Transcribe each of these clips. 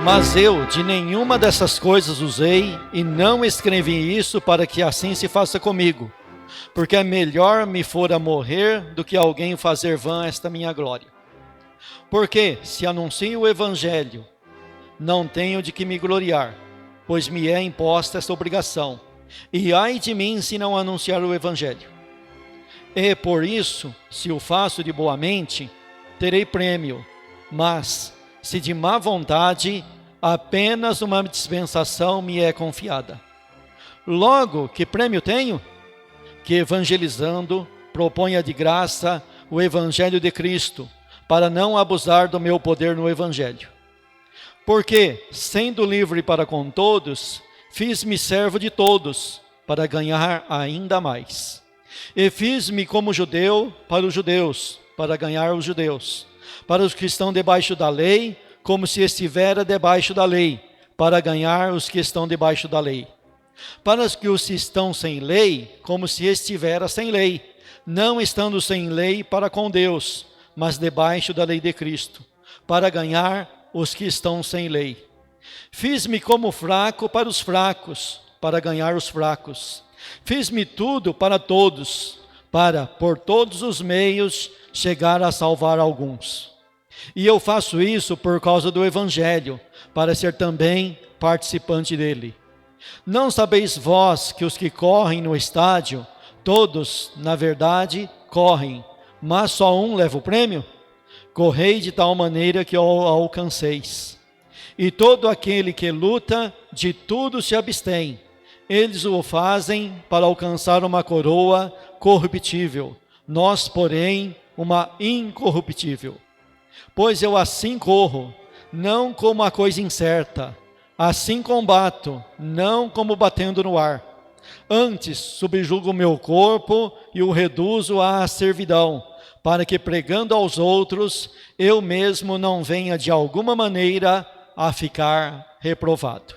Mas eu de nenhuma dessas coisas usei, e não escrevi isso para que assim se faça comigo, porque é melhor me fora morrer do que alguém fazer vã esta minha glória. Porque se anuncio o Evangelho, não tenho de que me gloriar, pois me é imposta esta obrigação, e ai de mim se não anunciar o Evangelho. E por isso, se o faço de boa mente, terei prêmio, mas se de má vontade, apenas uma dispensação me é confiada. Logo, que prêmio tenho? Que evangelizando, proponha de graça o Evangelho de Cristo, para não abusar do meu poder no Evangelho. Porque, sendo livre para com todos, fiz-me servo de todos, para ganhar ainda mais. E fiz-me como judeu para os judeus, para ganhar os judeus. Para os que estão debaixo da lei, como se estivera debaixo da lei, para ganhar os que estão debaixo da lei. Para os que estão sem lei, como se estivera sem lei, não estando sem lei para com Deus, mas debaixo da lei de Cristo, para ganhar os que estão sem lei. Fiz-me como fraco para os fracos, para ganhar os fracos. Fiz-me tudo para todos, para, por todos os meios, chegar a salvar alguns. E eu faço isso por causa do Evangelho, para ser também participante dele. Não sabeis vós que os que correm no estádio, todos, na verdade, correm, mas só um leva o prêmio? Correi de tal maneira que o alcanceis. E todo aquele que luta, de tudo se abstém. Eles o fazem para alcançar uma coroa corruptível, nós, porém, uma incorruptível. Pois eu assim corro, não como a coisa incerta, assim combato, não como batendo no ar. Antes subjugo o meu corpo e o reduzo à servidão, para que pregando aos outros, eu mesmo não venha de alguma maneira a ficar reprovado.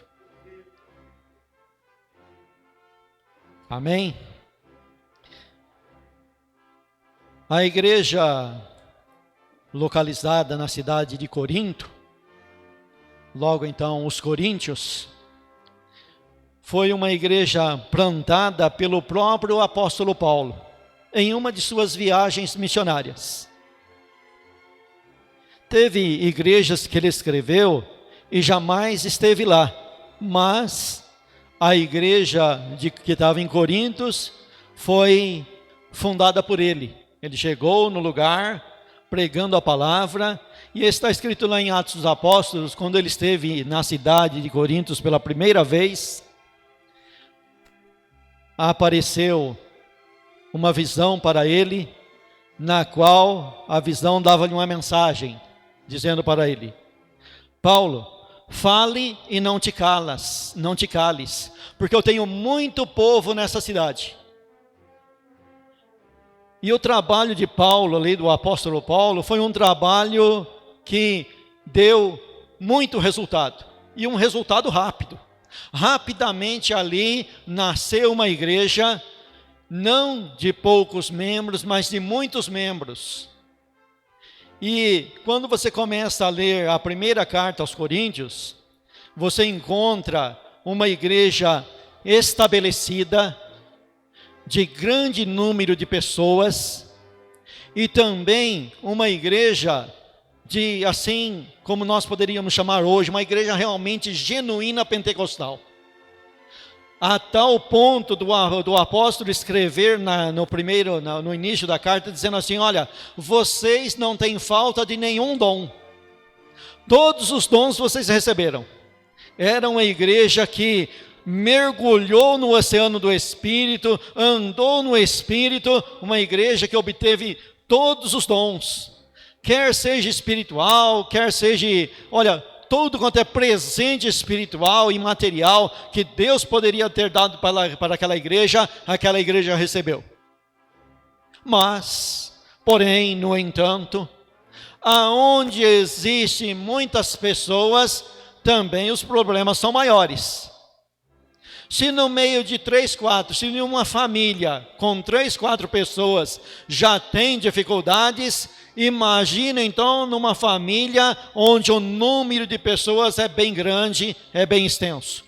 Amém? A igreja localizada na cidade de Corinto, logo então os coríntios, foi uma igreja plantada pelo próprio apóstolo Paulo, em uma de suas viagens missionárias. Teve igrejas que ele escreveu e jamais esteve lá, mas a igreja que estava em Corintos foi fundada por ele. Ele chegou no lugar pregando a palavra, e está escrito lá em Atos dos Apóstolos, quando ele esteve na cidade de Corintos pela primeira vez, apareceu uma visão para ele, na qual a visão dava-lhe uma mensagem, dizendo para ele: Paulo, fale e não te cales, porque eu tenho muito povo nessa cidade. E o trabalho de Paulo, ali do apóstolo Paulo, foi um trabalho que deu muito resultado, e um resultado rápido. Rapidamente ali nasceu uma igreja, não de poucos membros, mas de muitos membros. E quando você começa a ler a primeira carta aos Coríntios, você encontra uma igreja estabelecida, de grande número de pessoas, e também uma igreja de, assim como nós poderíamos chamar hoje, uma igreja realmente genuína pentecostal. A tal ponto do apóstolo escrever no início da carta, dizendo assim: olha, vocês não têm falta de nenhum dom, todos os dons vocês receberam. Era uma igreja que mergulhou no oceano do Espírito, andou no Espírito, uma igreja que obteve todos os dons, quer seja espiritual, quer seja, olha, tudo quanto é presente espiritual e material que Deus poderia ter dado para aquela igreja recebeu. Mas, porém, no entanto, aonde existem muitas pessoas, também os problemas são maiores. Se no meio de 3, 4, se em uma família com 3, 4 pessoas já tem dificuldades, imagina então numa família onde o número de pessoas é bem grande, é bem extenso.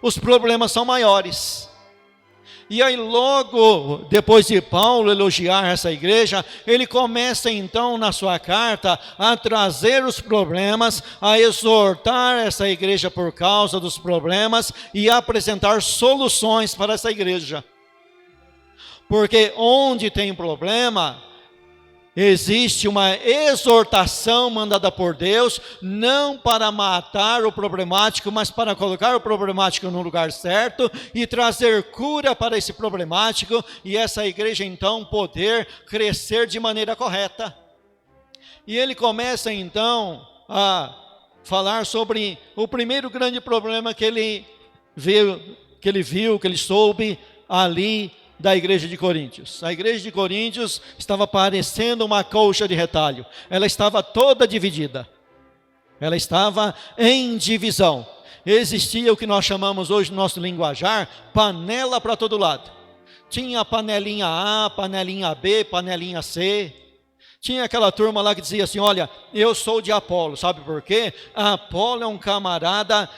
Os problemas são maiores. E aí logo depois de Paulo elogiar essa igreja, ele começa então na sua carta a trazer os problemas, a exortar essa igreja por causa dos problemas e a apresentar soluções para essa igreja. Porque onde tem problema, existe uma exortação mandada por Deus, não para matar o problemático, mas para colocar o problemático no lugar certo e trazer cura para esse problemático e essa igreja então poder crescer de maneira correta. E ele começa então a falar sobre o primeiro grande problema que ele viu, que ele soube ali da igreja de Coríntios. A igreja de Coríntios estava parecendo uma colcha de retalho. Ela estava toda dividida. Ela estava em divisão. Existia o que nós chamamos hoje no nosso linguajar, panela para todo lado. Tinha a panelinha A, panelinha B, panelinha C. Tinha aquela turma lá que dizia assim, olha, eu sou de Apolo, sabe por quê? Apolo é um camarada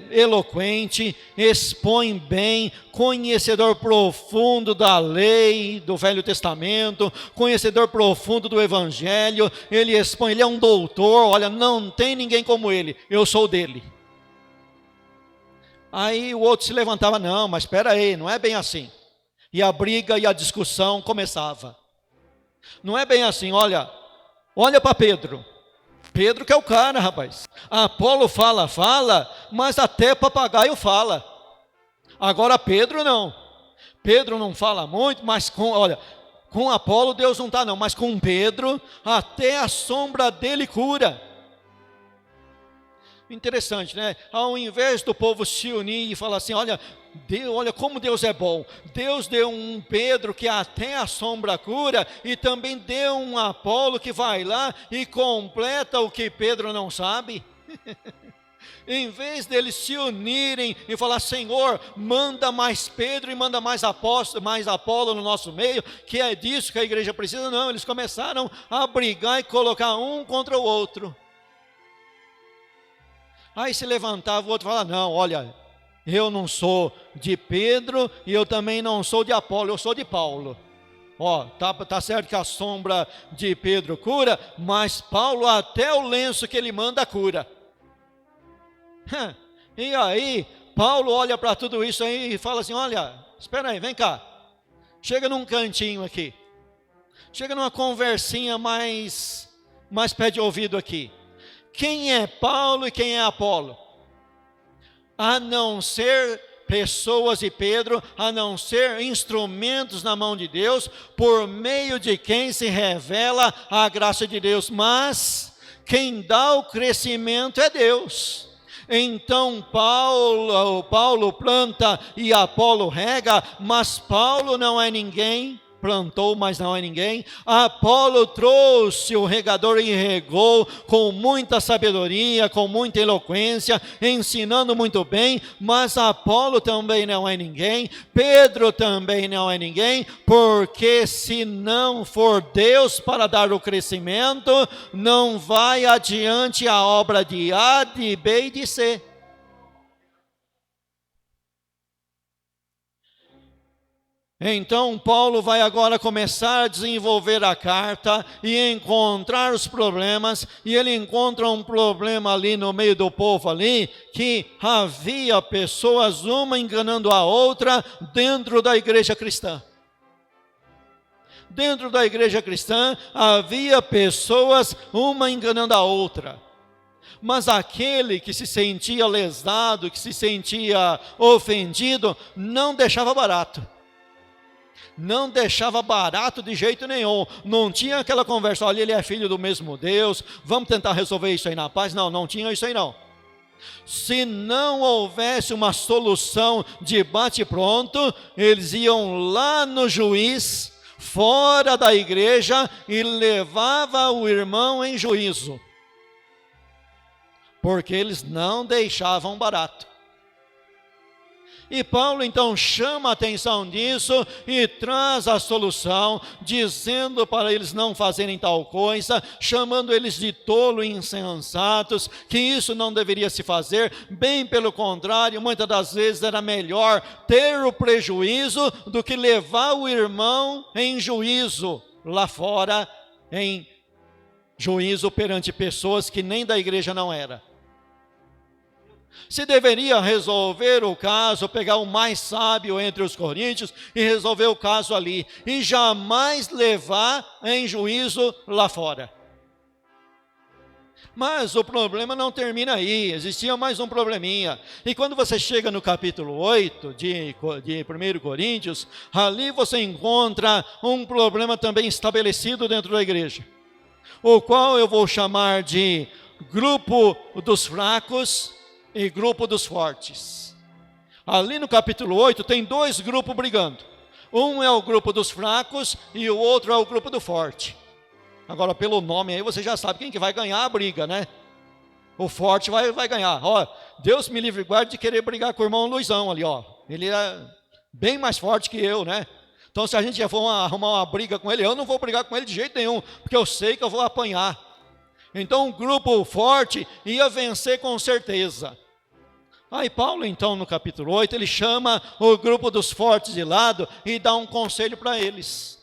eloquente, expõe bem, conhecedor profundo da lei, do Velho Testamento, conhecedor profundo do Evangelho, ele expõe, ele é um doutor, olha, não tem ninguém como ele, eu sou dele. Aí o outro se levantava, não, mas espera aí, não é bem assim. E a briga e a discussão começava. Não é bem assim, olha para Pedro. Pedro que é o cara, rapaz. Apolo fala, mas até papagaio fala. Agora Pedro não. Pedro não fala muito, mas com Apolo Deus não está não, mas com Pedro até a sombra dele cura. Interessante, né? Ao invés do povo se unir e falar assim, olha como Deus é bom. Deus deu um Pedro que até a sombra cura e também deu um Apolo que vai lá e completa o que Pedro não sabe. Em vez deles se unirem e falar, Senhor, manda mais Pedro e manda mais Apolo no nosso meio, que é disso que a igreja precisa. Não, eles começaram a brigar e colocar um contra o outro. Aí se levantava o outro e falava, não, olha, eu não sou de Pedro e eu também não sou de Apolo, eu sou de Paulo. Tá certo que a sombra de Pedro cura, mas Paulo até o lenço que ele manda cura. E aí Paulo olha para tudo isso aí e fala assim, olha, espera aí, vem cá. Chega num cantinho aqui. Chega numa conversinha mais pé de ouvido aqui. Quem é Paulo e quem é Apolo? A não ser pessoas e Pedro, a não ser instrumentos na mão de Deus, por meio de quem se revela a graça de Deus. Mas quem dá o crescimento é Deus. Então Paulo planta e Apolo rega, mas Paulo não é ninguém. Plantou, mas não é ninguém. Apolo trouxe o regador e regou com muita sabedoria, com muita eloquência, ensinando muito bem, mas Apolo também não é ninguém, Pedro também não é ninguém, porque se não for Deus para dar o crescimento, não vai adiante a obra de A, de B e de C. Então Paulo vai agora começar a desenvolver a carta e encontrar os problemas, e ele encontra um problema ali no meio do povo ali, que havia pessoas uma enganando a outra dentro da igreja cristã. Dentro da igreja cristã havia pessoas uma enganando a outra. Mas aquele que se sentia lesado, que se sentia ofendido, não deixava barato. Não deixava barato de jeito nenhum. Não tinha aquela conversa, olha, ele é filho do mesmo Deus, vamos tentar resolver isso aí na paz. Não tinha isso aí não. Se não houvesse uma solução de bate-pronto, eles iam lá no juiz, fora da igreja, e levava o irmão em juízo. Porque eles não deixavam barato. E Paulo então chama a atenção disso e traz a solução, dizendo para eles não fazerem tal coisa, chamando eles de tolo e insensatos, que isso não deveria se fazer, bem pelo contrário, muitas das vezes era melhor ter o prejuízo do que levar o irmão em juízo lá fora, em juízo perante pessoas que nem da igreja não era. Se deveria resolver o caso, pegar o mais sábio entre os coríntios e resolver o caso ali, e jamais levar em juízo lá fora. Mas o problema não termina aí, existia mais um probleminha. E quando você chega no capítulo 8 de 1 Coríntios, ali você encontra um problema também estabelecido dentro da igreja, o qual eu vou chamar de grupo dos fracos e grupo dos fortes. Ali no capítulo 8 tem dois grupos brigando. Um é o grupo dos fracos e o outro é o grupo do forte. Agora, pelo nome aí, você já sabe quem que vai ganhar a briga, né? O forte vai ganhar. Ó, Deus me livre e guarde de querer brigar com o irmão Luizão ali, ó. Ele é bem mais forte que eu, né? Então, se a gente já for arrumar uma briga com ele, eu não vou brigar com ele de jeito nenhum, porque eu sei que eu vou apanhar. Então, o grupo forte ia vencer com certeza. Aí Paulo, então, no capítulo 8, ele chama o grupo dos fortes de lado e dá um conselho para eles.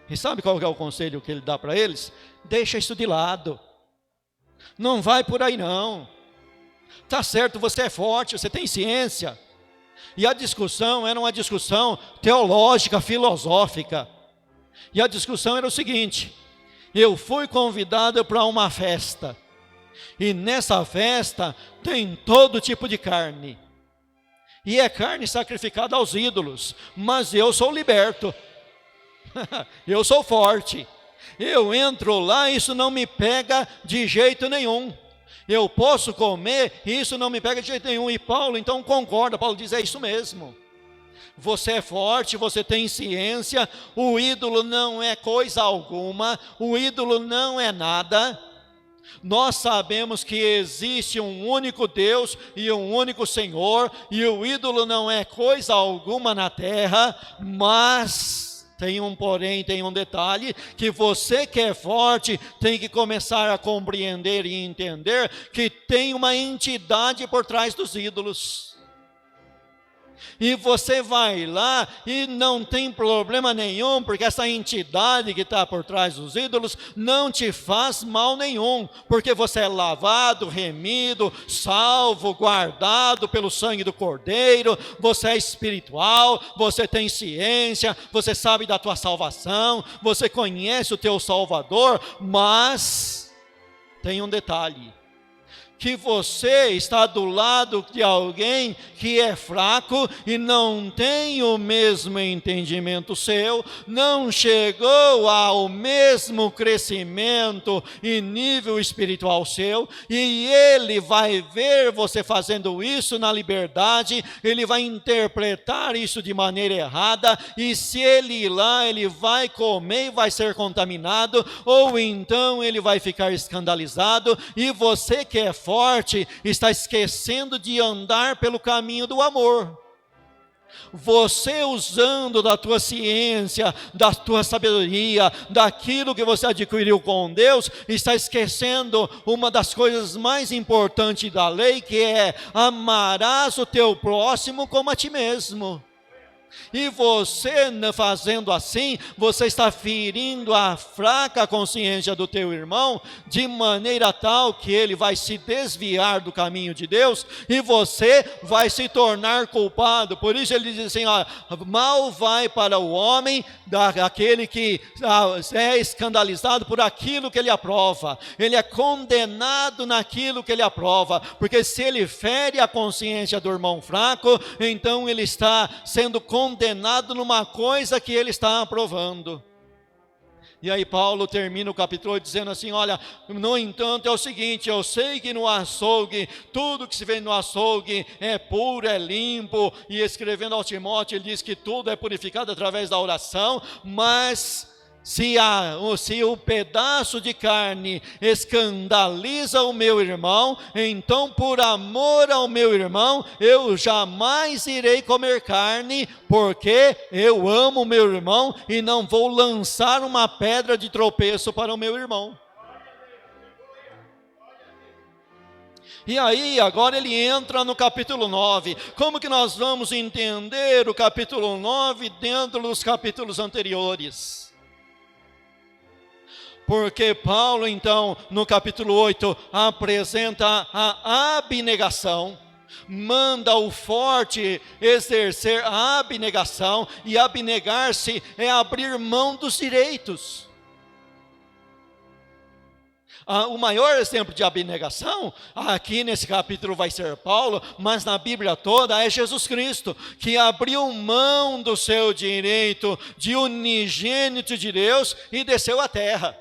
E sabe qual é o conselho que ele dá para eles? Deixa isso de lado. Não vai por aí não. Tá certo, você é forte, você tem ciência. E a discussão era uma discussão teológica, filosófica. E a discussão era o seguinte: eu fui convidado para uma festa. E nessa festa tem todo tipo de carne. E é carne sacrificada aos ídolos. Mas eu sou liberto. Eu sou forte. Eu entro lá, isso não me pega de jeito nenhum. Eu posso comer, e isso não me pega de jeito nenhum. E Paulo então concorda. Paulo diz, é isso mesmo. Você é forte, você tem ciência. O ídolo não é coisa alguma. O ídolo não é nada. Nós sabemos que existe um único Deus e um único Senhor, e o ídolo não é coisa alguma na terra, mas tem um porém, tem um detalhe, que você que é forte tem que começar a compreender e entender que tem uma entidade por trás dos ídolos. E você vai lá e não tem problema nenhum, porque essa entidade que está por trás dos ídolos não te faz mal nenhum, porque você é lavado, remido, salvo, guardado pelo sangue do Cordeiro, você é espiritual, você tem ciência, você sabe da tua salvação, você conhece o teu Salvador, mas tem um detalhe: que você está do lado de alguém que é fraco e não tem o mesmo entendimento seu, não chegou ao mesmo crescimento e nível espiritual seu, e ele vai ver você fazendo isso na liberdade, ele vai interpretar isso de maneira errada, e se ele ir lá, ele vai comer e vai ser contaminado, ou então ele vai ficar escandalizado, e você que é forte, está esquecendo de andar pelo caminho do amor. Você usando da tua ciência, da tua sabedoria, daquilo que você adquiriu com Deus, está esquecendo uma das coisas mais importantes da lei, que é: amarás o teu próximo como a ti mesmo. E você fazendo assim, você está ferindo a fraca consciência do teu irmão, de maneira tal que ele vai se desviar do caminho de Deus, e você vai se tornar culpado. Por isso ele diz assim, ó, mal vai para o homem, aquele que é escandalizado por aquilo que ele aprova. Ele é condenado naquilo que ele aprova, porque se ele fere a consciência do irmão fraco, então ele está sendo condenado numa coisa que ele está aprovando. E aí Paulo termina o capítulo dizendo assim, olha, no entanto é o seguinte, eu sei que no açougue, tudo que se vê no açougue é puro, é limpo, e escrevendo ao Timóteo ele diz que tudo é purificado através da oração, mas Se o pedaço de carne escandaliza o meu irmão, então por amor ao meu irmão, eu jamais irei comer carne, porque eu amo o meu irmão e não vou lançar uma pedra de tropeço para o meu irmão. E aí, agora ele entra no capítulo 9. Como que nós vamos entender o capítulo 9 dentro dos capítulos anteriores? Porque Paulo, então, no capítulo 8, apresenta a abnegação, manda o forte exercer a abnegação, e abnegar-se é abrir mão dos direitos. O maior exemplo de abnegação, aqui nesse capítulo vai ser Paulo, mas na Bíblia toda é Jesus Cristo, que abriu mão do seu direito de unigênito de Deus e desceu à terra.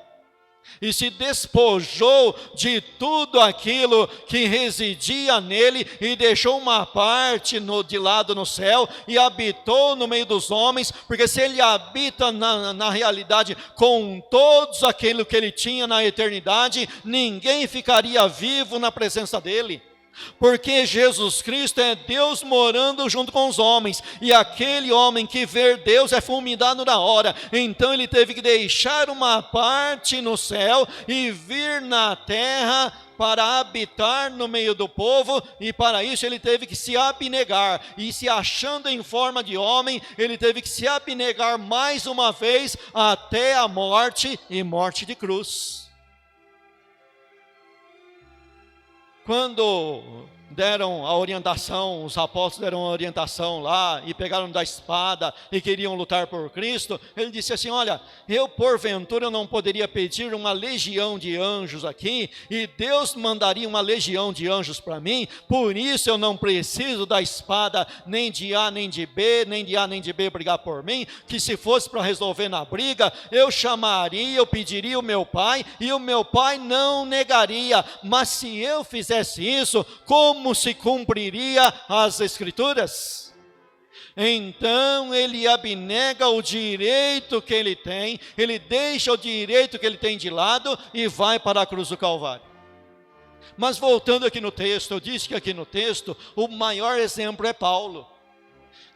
E se despojou de tudo aquilo que residia nele e deixou uma parte de lado no céu e habitou no meio dos homens, porque se ele habita na realidade com todos aquilo que ele tinha na eternidade, ninguém ficaria vivo na presença dele. Porque Jesus Cristo é Deus morando junto com os homens, e aquele homem que vê Deus é fulminado na hora. Então ele teve que deixar uma parte no céu e vir na terra para habitar no meio do povo, e para isso ele teve que se abnegar, e se achando em forma de homem, ele teve que se abnegar mais uma vez até a morte, e morte de cruz. Quando deram a orientação, os apóstolos deram a orientação lá e pegaram da espada e queriam lutar por Cristo, ele disse assim: olha, eu porventura não poderia pedir uma legião de anjos aqui, e Deus mandaria uma legião de anjos para mim, por isso eu não preciso da espada nem de A nem de B, nem de A nem de B brigar por mim, que se fosse para resolver na briga, eu chamaria, eu pediria o meu pai, e o meu pai não negaria. Mas se eu fizesse isso, como se cumpriria as Escrituras? Então ele abnega o direito que ele tem, ele deixa o direito que ele tem de lado e vai para a cruz do Calvário. Mas voltando aqui no texto, eu disse que aqui no texto o maior exemplo é Paulo.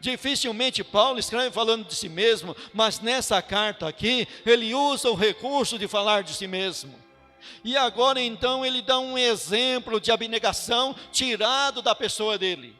Dificilmente Paulo escreve falando de si mesmo, mas nessa carta aqui ele usa o recurso de falar de si mesmo. E agora então ele dá um exemplo de abnegação tirado da pessoa dele.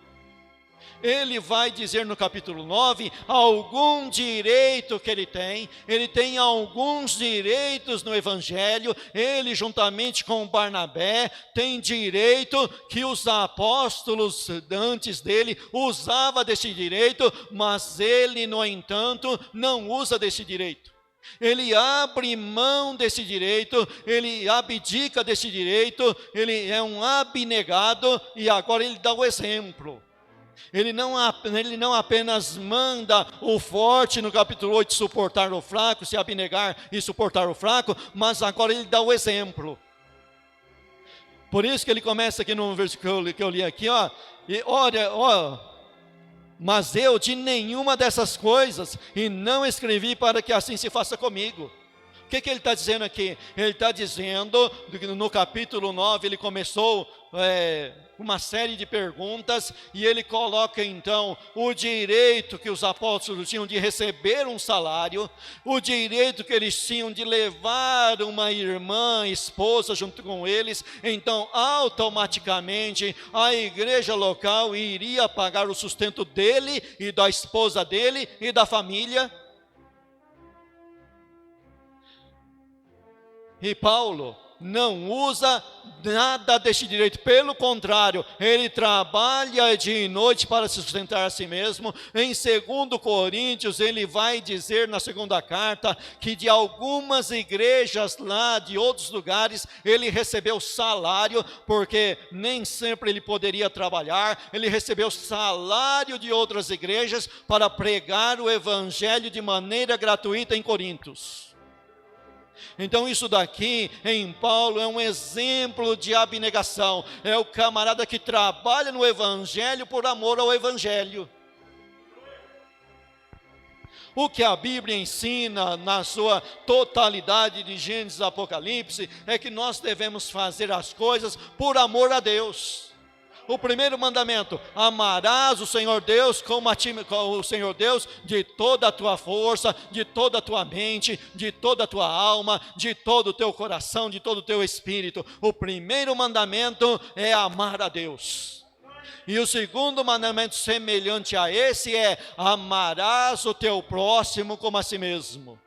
Ele vai dizer no capítulo 9 algum direito que ele tem alguns direitos no Evangelho, ele juntamente com Barnabé tem direito que os apóstolos antes dele usava desse direito, mas ele no entanto não usa desse direito. Ele abre mão desse direito, ele abdica desse direito, ele é um abnegado, e agora ele dá o exemplo. Ele não apenas manda o forte no capítulo 8 suportar o fraco, se abnegar e suportar o fraco, mas agora ele dá o exemplo. Por isso que ele começa aqui no versículo que eu li aqui, e olha, mas eu de nenhuma dessas coisas, e não escrevi para que assim se faça comigo. O que ele está dizendo aqui? Ele está dizendo, no capítulo 9, ele começou uma série de perguntas, e ele coloca então o direito que os apóstolos tinham de receber um salário, o direito que eles tinham de levar uma irmã, esposa junto com eles. Então automaticamente a igreja local iria pagar o sustento dele e da esposa dele e da família. E Paulo não usa nada deste direito, pelo contrário, ele trabalha dia e noite para se sustentar a si mesmo. Em 2 Coríntios, ele vai dizer na segunda carta, que de algumas igrejas lá, de outros lugares, ele recebeu salário, porque nem sempre ele poderia trabalhar, ele recebeu salário de outras igrejas, para pregar o evangelho de maneira gratuita em Corintos. Então isso daqui em Paulo é um exemplo de abnegação, é o camarada que trabalha no Evangelho por amor ao Evangelho. O que a Bíblia ensina na sua totalidade de Gênesis e Apocalipse é que nós devemos fazer as coisas por amor a Deus. O primeiro mandamento: amarás o Senhor Deus como o Senhor Deus de toda a tua força, de toda a tua mente, de toda a tua alma, de todo o teu coração, de todo o teu espírito. O primeiro mandamento é amar a Deus. E o segundo mandamento semelhante a esse é: amarás o teu próximo como a si mesmo.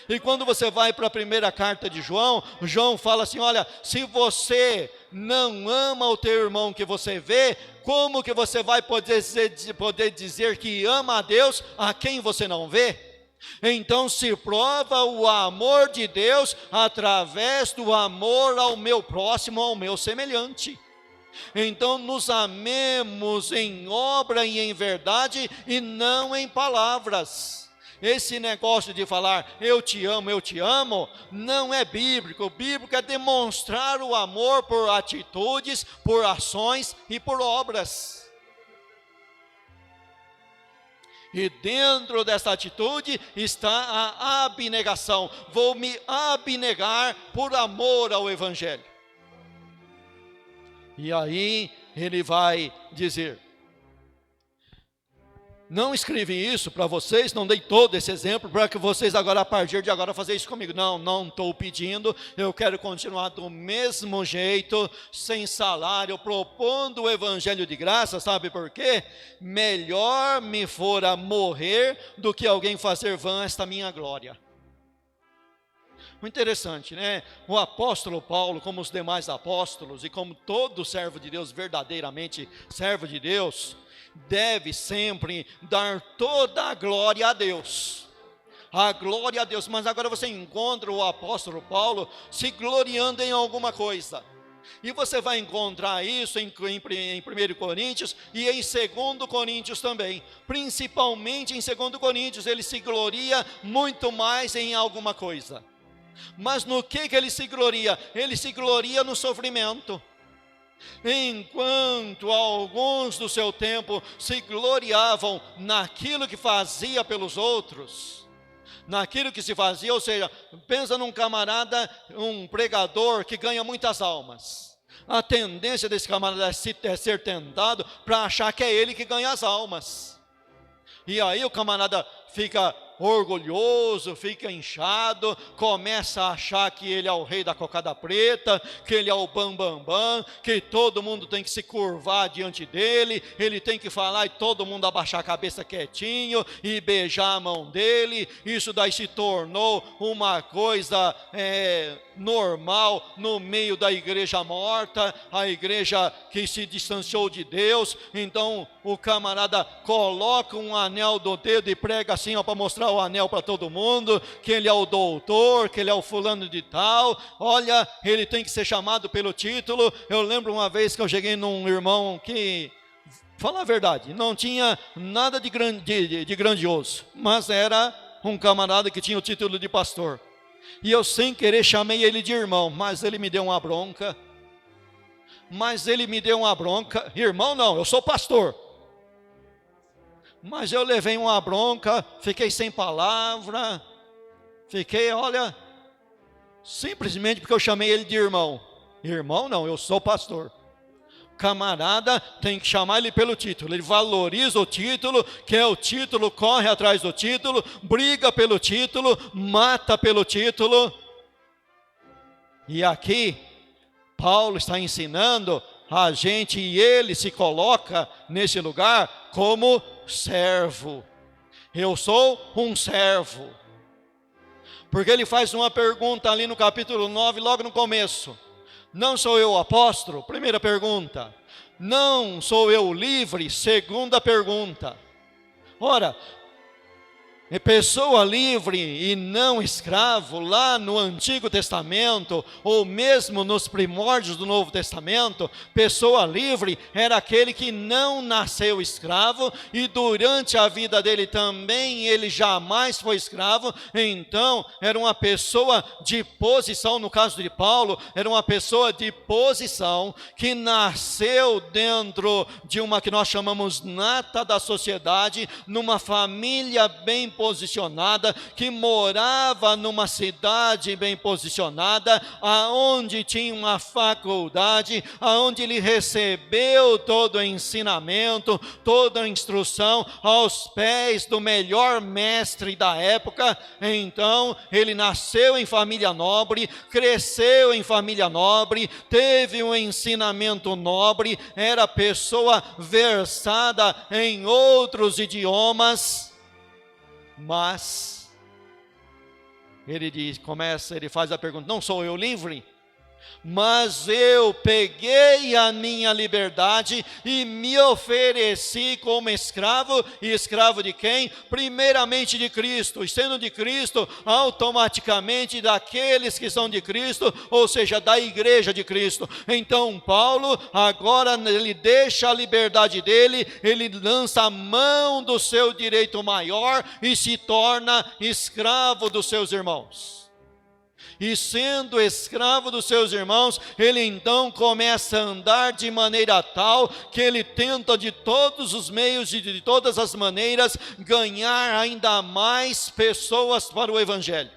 E quando você vai para a primeira carta de João, João fala assim: olha, se você não ama o teu irmão que você vê, como que você vai poder dizer que ama a Deus a quem você não vê? Então se prova o amor de Deus através do amor ao meu próximo, ao meu semelhante. Então nos amemos em obra e em verdade, e não em palavras. Esse negócio de falar eu te amo, não é bíblico. O bíblico é demonstrar o amor por atitudes, por ações e por obras. E dentro dessa atitude está a abnegação. Vou me abnegar por amor ao Evangelho. E aí ele vai dizer: não escrevi isso para vocês, não dei todo esse exemplo para que vocês agora, a partir de agora, façam isso comigo. Não estou pedindo, eu quero continuar do mesmo jeito, sem salário, propondo o Evangelho de graça. Sabe por quê? Melhor me fora morrer do que alguém fazer vã esta minha glória. Muito interessante, né? O apóstolo Paulo, como os demais apóstolos, e como todo servo de Deus, verdadeiramente servo de Deus, deve sempre dar toda a glória a Deus. A glória a Deus. Mas agora você encontra o apóstolo Paulo se gloriando em alguma coisa. E você vai encontrar isso em 1 Coríntios e em 2 Coríntios também. Principalmente em 2 Coríntios, ele se gloria muito mais em alguma coisa. Mas no que ele se gloria? Ele se gloria no sofrimento. Enquanto alguns do seu tempo se gloriavam naquilo que fazia pelos outros, naquilo que se fazia, ou seja, pensa num camarada, um pregador que ganha muitas almas. A tendência desse camarada é ser tentado para achar que é ele que ganha as almas. E aí o camarada fica orgulhoso, fica inchado, começa a achar que ele é o rei da cocada preta, que ele é o bambambam, que todo mundo tem que se curvar diante dele, ele tem que falar e todo mundo abaixar a cabeça quietinho e beijar a mão dele. Isso daí se tornou uma coisa normal no meio da igreja morta, a igreja que se distanciou de Deus. Então o camarada coloca um anel do dedo e prega assim, para mostrar o anel para todo mundo, que ele é o doutor, que ele é o fulano de tal. Olha, ele tem que ser chamado pelo título. Eu lembro uma vez que eu cheguei num irmão que, fala a verdade, não tinha nada de grandioso, mas era um camarada que tinha o título de pastor. E eu sem querer chamei ele de irmão, mas ele me deu uma bronca. Irmão não, eu sou pastor. Mas eu levei uma bronca, fiquei sem palavra, olha, simplesmente porque eu chamei ele de irmão. Irmão não, eu sou pastor. Camarada tem que chamar ele pelo título, ele valoriza o título, quer o título, corre atrás do título, briga pelo título, mata pelo título. E aqui, Paulo está ensinando a gente, e ele se coloca nesse lugar como servo. Eu sou um servo. Porque ele faz uma pergunta ali no capítulo 9, logo no começo. Não sou eu apóstolo? Primeira pergunta. Não sou eu livre? Segunda pergunta. Ora, pessoa livre e não escravo, lá no Antigo Testamento, ou mesmo nos primórdios do Novo Testamento, pessoa livre era aquele que não nasceu escravo, e durante a vida dele também ele jamais foi escravo. Então era uma pessoa de posição. No caso de Paulo, era uma pessoa de posição, que nasceu dentro de uma que nós chamamos nata da sociedade, numa família bem posicionada, posicionada, que morava numa cidade bem posicionada, aonde tinha uma faculdade, aonde ele recebeu todo o ensinamento, toda a instrução aos pés do melhor mestre da época. Então ele nasceu em família nobre, cresceu em família nobre, teve um ensinamento nobre, era pessoa versada em outros idiomas, mas ele faz a pergunta: não sou eu livre? Mas eu peguei a minha liberdade e me ofereci como escravo. E escravo de quem? Primeiramente de Cristo. E sendo de Cristo, automaticamente daqueles que são de Cristo, ou seja, da igreja de Cristo. Então Paulo, agora ele deixa a liberdade dele, ele lança a mão do seu direito maior e se torna escravo dos seus irmãos. E sendo escravo dos seus irmãos, ele então começa a andar de maneira tal que ele tenta de todos os meios e de todas as maneiras ganhar ainda mais pessoas para o evangelho.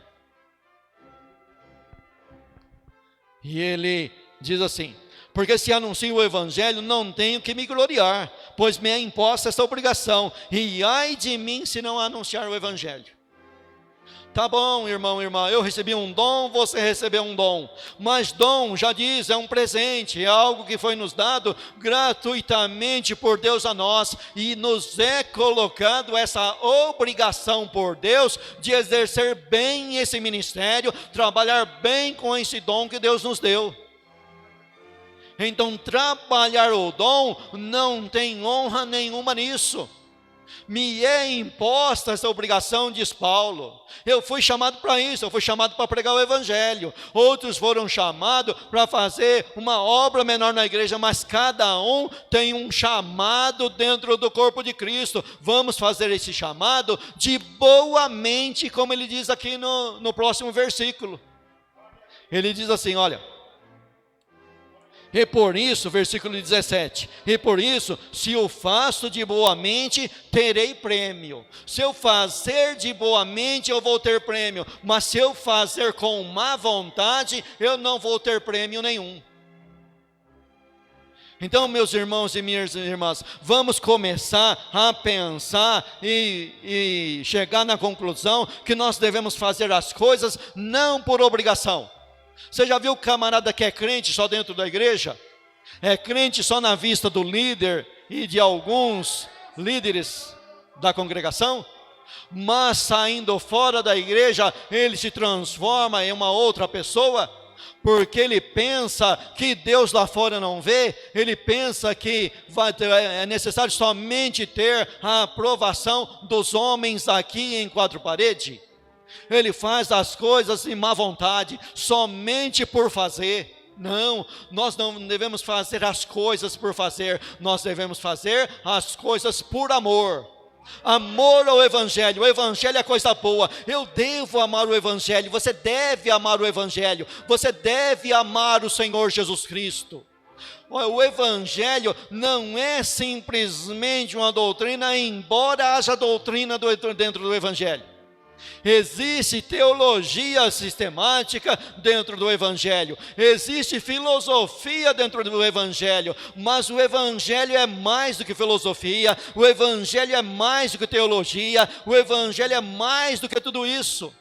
E ele diz assim: porque se anuncio o evangelho, não tenho que me gloriar, pois me é imposta essa obrigação, e ai de mim se não anunciar o evangelho. Tá bom, irmão, irmã, eu recebi um dom, você recebeu um dom, mas dom, já diz, é um presente, é algo que foi nos dado gratuitamente por Deus a nós, e nos é colocado essa obrigação por Deus de exercer bem esse ministério, trabalhar bem com esse dom que Deus nos deu. Então trabalhar o dom não tem honra nenhuma nisso. Me é imposta essa obrigação, diz Paulo. Eu fui chamado para isso, eu fui chamado para pregar o evangelho. Outros foram chamados para fazer uma obra menor na igreja, mas cada um tem um chamado dentro do corpo de Cristo. Vamos fazer esse chamado de boa mente, como ele diz aqui no próximo versículo. Ele diz assim, olha: e por isso, versículo 17, e por isso, se eu faço de boa mente, terei prêmio. Se eu fazer de boa mente, eu vou ter prêmio. Mas se eu fazer com má vontade, eu não vou ter prêmio nenhum. Então, meus irmãos e minhas irmãs, vamos começar a pensar e chegar na conclusão que nós devemos fazer as coisas não por obrigação. Você já viu o camarada que é crente só dentro da igreja? É crente só na vista do líder e de alguns líderes da congregação? Mas saindo fora da igreja, ele se transforma em uma outra pessoa? Porque ele pensa que Deus lá fora não vê, ele pensa que é necessário somente ter a aprovação dos homens aqui em quatro paredes. Ele faz as coisas de má vontade, somente por fazer. Não, nós não devemos fazer as coisas por fazer, nós devemos fazer as coisas por amor. Amor ao evangelho, o evangelho é coisa boa, eu devo amar o evangelho, você deve amar o evangelho, você deve amar o Senhor Jesus Cristo. O evangelho não é simplesmente uma doutrina, embora haja doutrina dentro do evangelho. Existe teologia sistemática dentro do evangelho, existe filosofia dentro do evangelho, mas o evangelho é mais do que filosofia, o evangelho é mais do que teologia, o evangelho é mais do que tudo isso.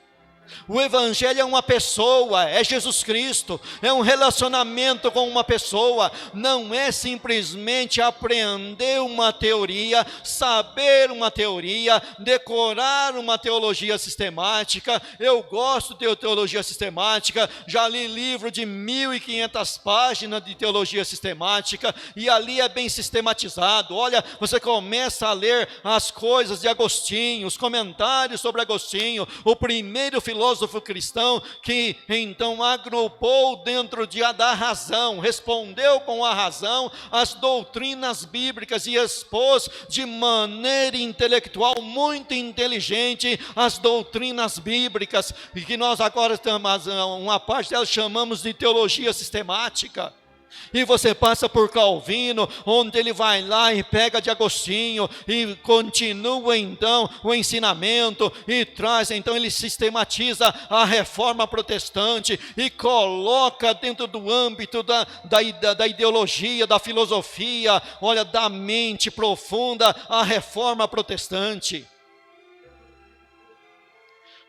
O evangelho é uma pessoa, é Jesus Cristo, é um relacionamento com uma pessoa, não é simplesmente aprender uma teoria, saber uma teoria, decorar uma teologia sistemática. Eu gosto de teologia sistemática, já li livro de 1500 páginas de teologia sistemática, e ali é bem sistematizado. Olha, você começa a ler as coisas de Agostinho, os comentários sobre Agostinho, o primeiro filósofo cristão que então agrupou dentro da razão, respondeu com a razão as doutrinas bíblicas e expôs de maneira intelectual muito inteligente as doutrinas bíblicas, e que nós agora temos uma parte delas chamamos de teologia sistemática. E você passa por Calvino, onde ele vai lá e pega de Agostinho e continua então o ensinamento e traz, então ele sistematiza a reforma protestante e coloca dentro do âmbito da ideologia, da filosofia, olha, da mente profunda, a reforma protestante.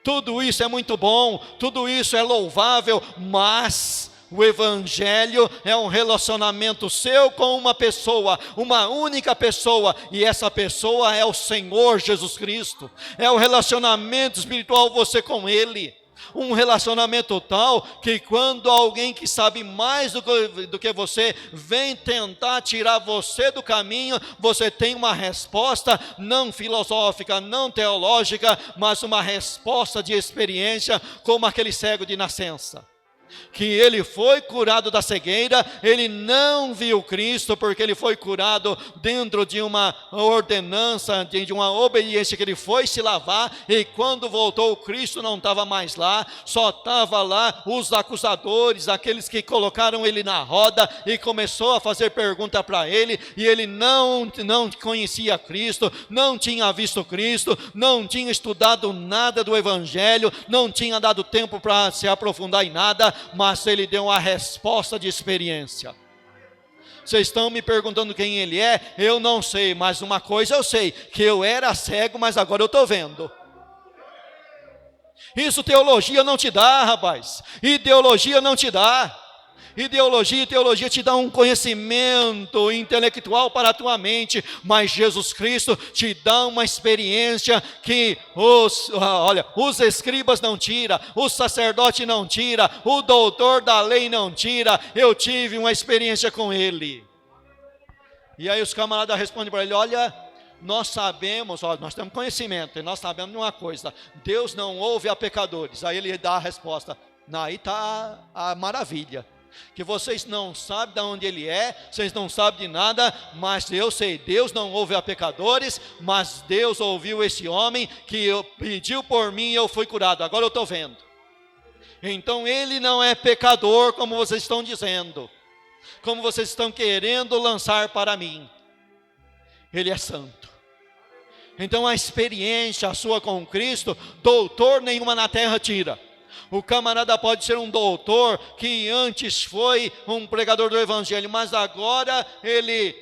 Tudo isso é muito bom, tudo isso é louvável, mas o Evangelho é um relacionamento seu com uma pessoa, uma única pessoa, e essa pessoa é o Senhor Jesus Cristo. É o relacionamento espiritual você com Ele. Um relacionamento tal que quando alguém que sabe mais do que você vem tentar tirar você do caminho, você tem uma resposta não filosófica, não teológica, mas uma resposta de experiência, como aquele cego de nascença. Que ele foi curado da cegueira, ele não viu Cristo, porque ele foi curado dentro de uma ordenança, de uma obediência, que ele foi se lavar, e quando voltou, Cristo não estava mais lá, só estava lá os acusadores, aqueles que colocaram ele na roda, e começou a fazer pergunta para ele, e ele não conhecia Cristo, não tinha visto Cristo, não tinha estudado nada do Evangelho, não tinha dado tempo para se aprofundar em nada, mas ele deu uma resposta de experiência. Vocês estão me perguntando quem ele é? Eu não sei, mas uma coisa eu sei, que eu era cego, mas agora eu estou vendo. Isso teologia não te dá, rapaz. Ideologia não te dá. Ideologia e teologia te dão um conhecimento intelectual para a tua mente, mas Jesus Cristo te dá uma experiência que os escribas não tiram, o sacerdote não tira, o doutor da lei não tira. Eu tive uma experiência com Ele. E aí os camaradas respondem para ele: olha, nós sabemos, nós temos conhecimento, e nós sabemos de uma coisa: Deus não ouve a pecadores. Aí ele dá a resposta: aí está a maravilha. Que vocês não sabem de onde ele é, vocês não sabem de nada, mas eu sei, Deus não ouve a pecadores, mas Deus ouviu esse homem que pediu por mim e eu fui curado, agora eu estou vendo. Então ele não é pecador como vocês estão dizendo, como vocês estão querendo lançar para mim. Ele é santo. Então a experiência sua com Cristo, doutor nenhuma na terra tira. O camarada pode ser um doutor que antes foi um pregador do Evangelho, mas agora ele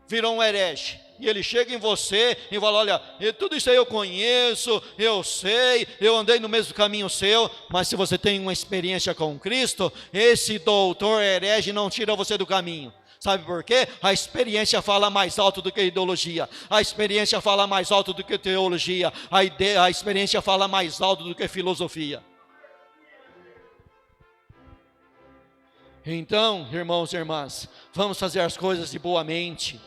virou um herege. E ele chega em você e fala: olha, tudo isso aí eu conheço, eu sei, eu andei no mesmo caminho seu. Mas se você tem uma experiência com Cristo, esse doutor herege não tira você do caminho. Sabe por quê? A experiência fala mais alto do que a ideologia. A experiência fala mais alto do que teologia. A experiência fala mais alto do que filosofia. Então, irmãos e irmãs, vamos fazer as coisas de boa mente,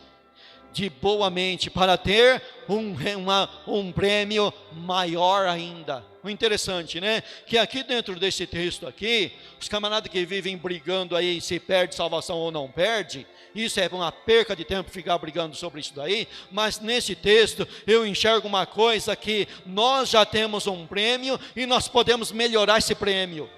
para ter um prêmio maior ainda. O interessante, né? Que aqui dentro desse texto aqui, os camaradas que vivem brigando aí se perde salvação ou não perde, isso é uma perca de tempo ficar brigando sobre isso daí, mas nesse texto eu enxergo uma coisa, que nós já temos um prêmio e nós podemos melhorar esse prêmio.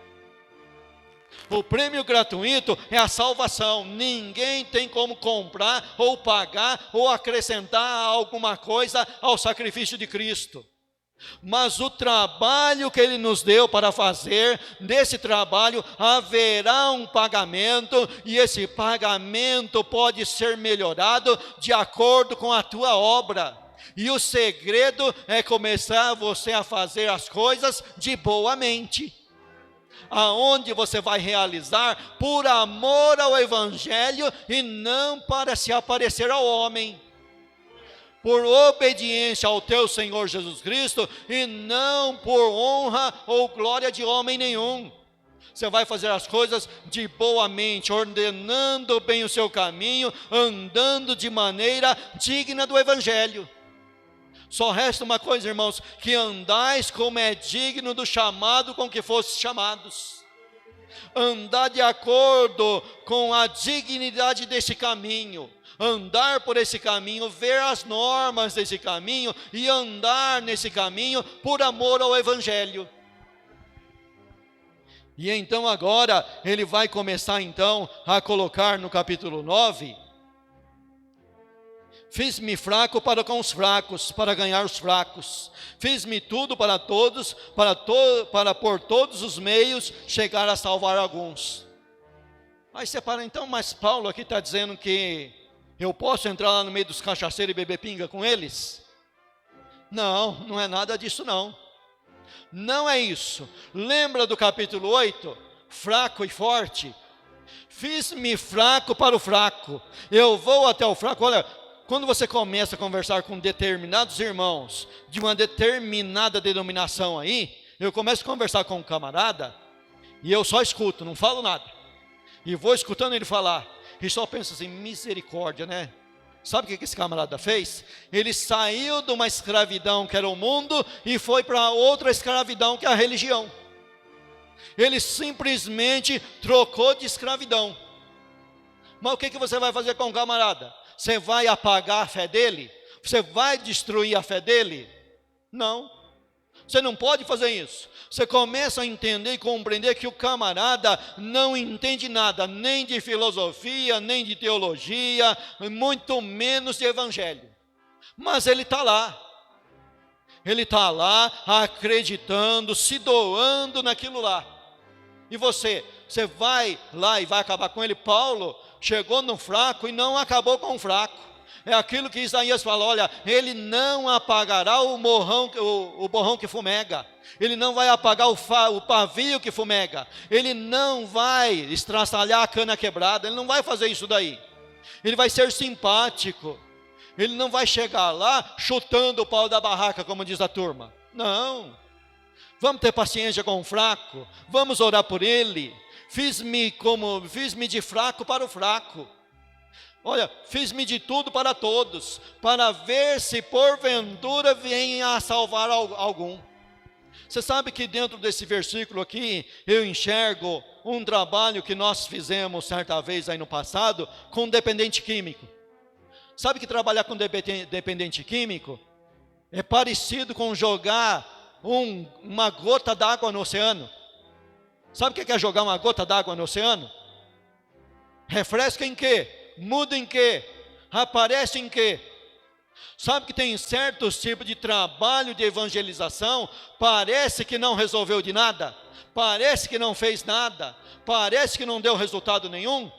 O prêmio gratuito é a salvação. Ninguém tem como comprar ou pagar ou acrescentar alguma coisa ao sacrifício de Cristo. Mas o trabalho que Ele nos deu para fazer, nesse trabalho haverá um pagamento, e esse pagamento pode ser melhorado de acordo com a tua obra. E o segredo é começar você a fazer as coisas de boa mente. Aonde você vai realizar por amor ao Evangelho e não para se aparecer ao homem. Por obediência ao teu Senhor Jesus Cristo e não por honra ou glória de homem nenhum. Você vai fazer as coisas de boa mente, ordenando bem o seu caminho, andando de maneira digna do Evangelho. Só resta uma coisa, irmãos: que andais como é digno do chamado com que fostes chamados. Andar de acordo com a dignidade desse caminho. Andar por esse caminho, ver as normas desse caminho e andar nesse caminho por amor ao Evangelho. E então agora ele vai começar então a colocar no capítulo 9: fiz-me fraco para com os fracos, para ganhar os fracos. Fiz-me tudo para todos, para por todos os meios chegar a salvar alguns. Aí você para então, mas Paulo aqui está dizendo que eu posso entrar lá no meio dos cachaceiros e beber pinga com eles? Não, não é nada disso não. Não é isso. Lembra do capítulo 8? Fraco e forte. Fiz-me fraco para o fraco. Eu vou até o fraco. Olha, quando você começa a conversar com determinados irmãos de uma determinada denominação aí, eu começo a conversar com um camarada e eu só escuto, não falo nada. E vou escutando ele falar e só penso assim, misericórdia, né? Sabe o que esse camarada fez? Ele saiu de uma escravidão que era o mundo e foi para outra escravidão que é a religião. Ele simplesmente trocou de escravidão. Mas o que você vai fazer com o camarada? Você vai apagar a fé dele? Você vai destruir a fé dele? Não. Você não pode fazer isso. Você começa a entender e compreender que o camarada não entende nada, nem de filosofia, nem de teologia, muito menos de evangelho. Mas ele está lá. Ele está lá acreditando, se doando naquilo lá. E você vai lá e vai acabar com ele. Paulo chegou no fraco e não acabou com o fraco. É aquilo que Isaías fala, olha, ele não apagará o borrão que fumega. Ele não vai apagar o pavio que fumega. Ele não vai estraçalhar a cana quebrada. Ele não vai fazer isso daí. Ele vai ser simpático. Ele não vai chegar lá chutando o pau da barraca, como diz a turma. Não. Vamos ter paciência com o fraco. Vamos orar por ele. Fiz-me de fraco para o fraco. Olha, fiz-me de tudo para todos, para ver se porventura vem a salvar algum. Você sabe que dentro desse versículo aqui, eu enxergo um trabalho que nós fizemos certa vez aí no passado, com dependente químico. Sabe que trabalhar com dependente químico é parecido com jogar uma gota d'água no oceano. Sabe o que é jogar uma gota d'água no oceano? Refresca em quê? Muda em quê? Aparece em quê? Sabe que tem certos tipos de trabalho de evangelização, parece que não resolveu de nada, parece que não fez nada, parece que não deu resultado nenhum,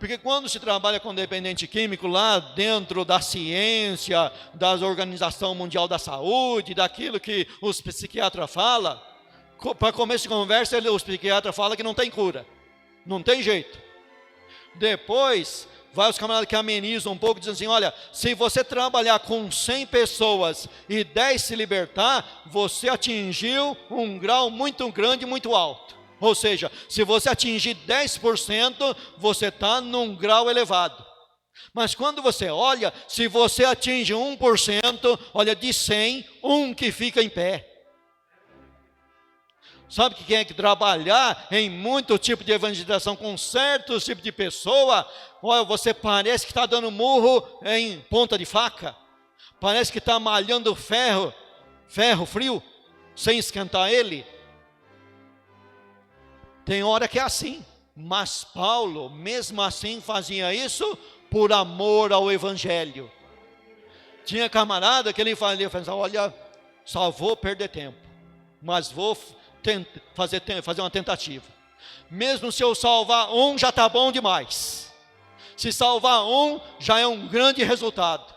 porque quando se trabalha com dependente químico lá dentro da ciência, da Organização Mundial da Saúde, daquilo que os psiquiatras falam, para começo de conversa, os psiquiatras falam que não tem cura, não tem jeito. Depois vai os camaradas que amenizam um pouco, dizem assim, olha, se você trabalhar com 100 pessoas e 10 se libertar, você atingiu um grau muito grande, muito alto. Ou seja, se você atingir 10%, você está num grau elevado. Mas quando você olha, se você atinge 1%, olha, de 100, um que fica em pé. Sabe que quem é que trabalhar em muito tipo de evangelização com certos tipos de pessoa, olha, você parece que está dando murro em ponta de faca, parece que está malhando ferro frio, sem esquentar ele. Tem hora que é assim, mas Paulo, mesmo assim, fazia isso por amor ao evangelho. Tinha camarada que ele falava, olha, só vou perder tempo, mas vou fazer uma tentativa. Mesmo se eu salvar um, já está bom demais. Se salvar um, já é um grande resultado.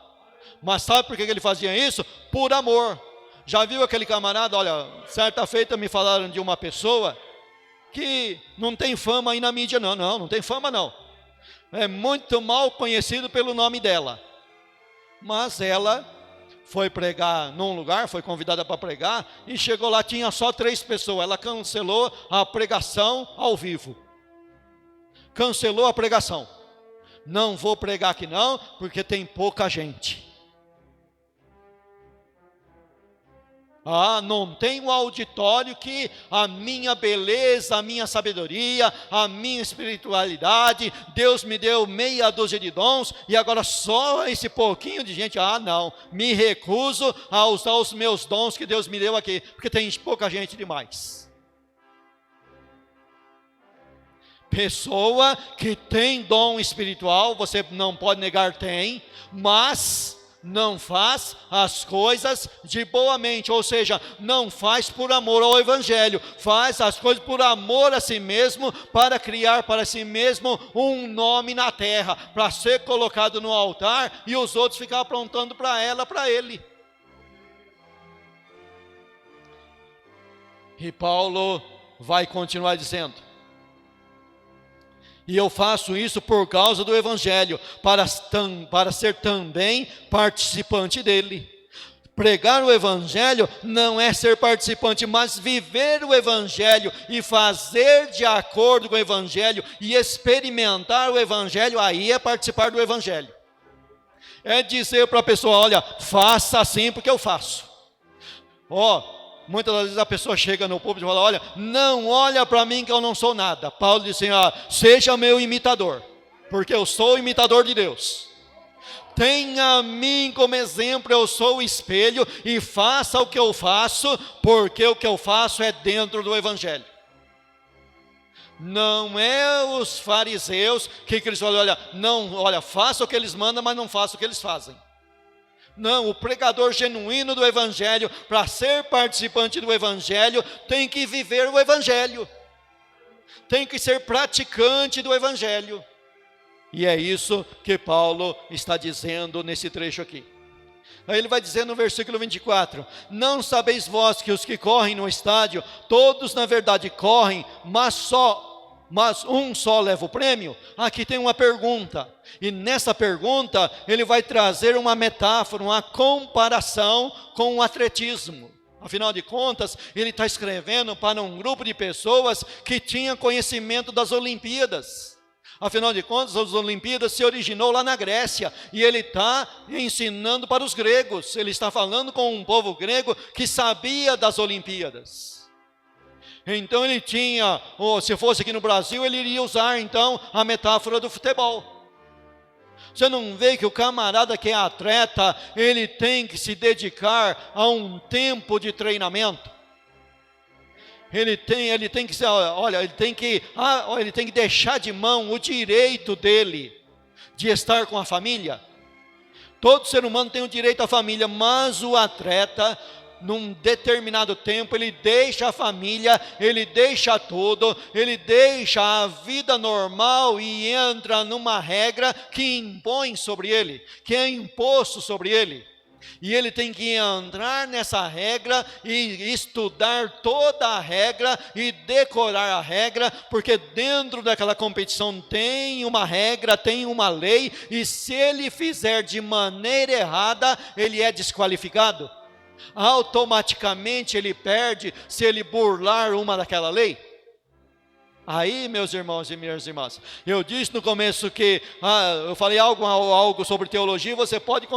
Mas sabe por que ele fazia isso? Por amor. Já viu aquele camarada? Olha, certa feita me falaram de uma pessoa que não tem fama aí na mídia, não tem fama não. É muito mal conhecido pelo nome dela. Mas ela foi pregar num lugar, foi convidada para pregar, e chegou lá, tinha só 3 pessoas, ela cancelou a pregação ao vivo, cancelou a pregação, não vou pregar aqui não, porque tem pouca gente. Não tem um auditório que a minha beleza, a minha sabedoria, a minha espiritualidade, Deus me deu meia dúzia de dons, e agora só esse pouquinho de gente, não, me recuso a usar os meus dons que Deus me deu aqui, porque tem pouca gente demais. pessoa que tem dom espiritual, você não pode negar, tem, mas não faz as coisas de boa mente, ou seja, não faz por amor ao evangelho, faz as coisas por amor a si mesmo, para criar para si mesmo um nome na terra, para ser colocado no altar e os outros ficar aprontando para ela, para ele. E Paulo vai continuar dizendo: e eu faço isso por causa do evangelho, para ser também participante dele. Pregar o evangelho não é ser participante, mas viver o evangelho e fazer de acordo com o evangelho e experimentar o evangelho, aí é participar do evangelho. É dizer para a pessoa: olha, faça assim porque eu faço. Muitas das vezes a pessoa chega no púlpito e fala: olha, não olha para mim que eu não sou nada. Paulo disse assim: seja meu imitador, porque eu sou imitador de Deus. Tenha a mim como exemplo, eu sou o espelho, e faça o que eu faço, porque o que eu faço é dentro do evangelho. Não é os fariseus que Cristo falou: olha, faça o que eles mandam, mas não faça o que eles fazem. Não, o pregador genuíno do evangelho, para ser participante do evangelho, tem que viver o evangelho, tem que ser praticante do evangelho. E é isso que Paulo está dizendo nesse trecho aqui. Aí ele vai dizer no versículo 24: não sabeis vós que os que correm no estádio, todos na verdade correm, mas um só leva o prêmio? Aqui tem uma pergunta, e nessa pergunta ele vai trazer uma metáfora, uma comparação com o atletismo. Afinal de contas, ele está escrevendo para um grupo de pessoas que tinha conhecimento das Olimpíadas. Afinal de contas, as Olimpíadas se originou lá na Grécia, e ele está ensinando para os gregos, ele está falando com um povo grego que sabia das Olimpíadas. Então ele tinha, ou se fosse aqui no Brasil, ele iria usar então a metáfora do futebol. Você não vê que o camarada que é atleta, ele tem que se dedicar a um tempo de treinamento? Ele tem que deixar de mão o direito dele de estar com a família. Todo ser humano tem o direito à família, mas o atleta, num determinado tempo, ele deixa a família, ele deixa tudo, ele deixa a vida normal e entra numa regra que impõe sobre ele, que é imposto sobre ele. E ele tem que entrar nessa regra e estudar toda a regra e decorar a regra, porque dentro daquela competição tem uma regra, tem uma lei, e se ele fizer de maneira errada, ele é desqualificado. Automaticamente ele perde se ele burlar uma daquela lei. Aí, meus irmãos e minhas irmãs, eu disse no começo que eu falei algo sobre teologia. Você pode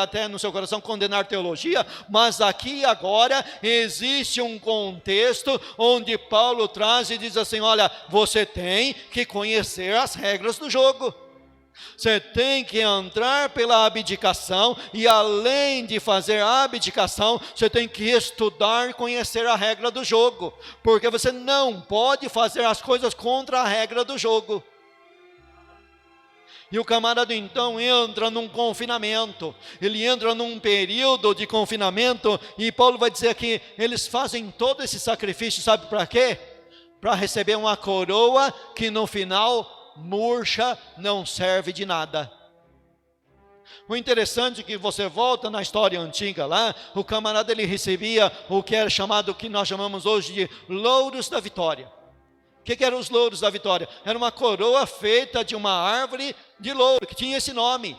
até no seu coração condenar teologia, mas aqui agora existe um contexto onde Paulo traz e diz assim: olha, você tem que conhecer as regras do jogo. Você tem que entrar pela abdicação, e além de fazer a abdicação, você tem que estudar e conhecer a regra do jogo, porque você não pode fazer as coisas contra a regra do jogo. E o camarada então entra num confinamento, ele entra num período de confinamento, e Paulo vai dizer que eles fazem todo esse sacrifício, sabe para quê? Para receber uma coroa que no final murcha, não serve de nada. O interessante é que você volta na história antiga lá, o camarada ele recebia o que era chamado, o que nós chamamos hoje de louros da vitória. O que eram os louros da vitória? Era uma coroa feita de uma árvore de louro, que tinha esse nome,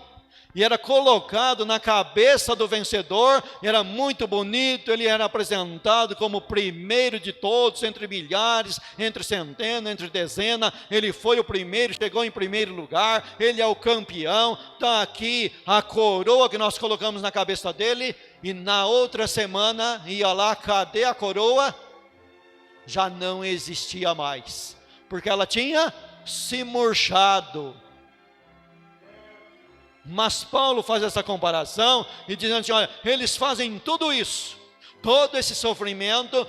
e era colocado na cabeça do vencedor. Era muito bonito, ele era apresentado como o primeiro de todos, entre milhares, entre centenas, entre dezenas. Ele foi o primeiro, chegou em primeiro lugar, ele é o campeão. Está aqui a coroa que nós colocamos na cabeça dele, e na outra semana ia lá, cadê a coroa? Já não existia mais, porque ela tinha se murchado. Mas Paulo faz essa comparação e diz assim: olha, eles fazem tudo isso todo esse sofrimento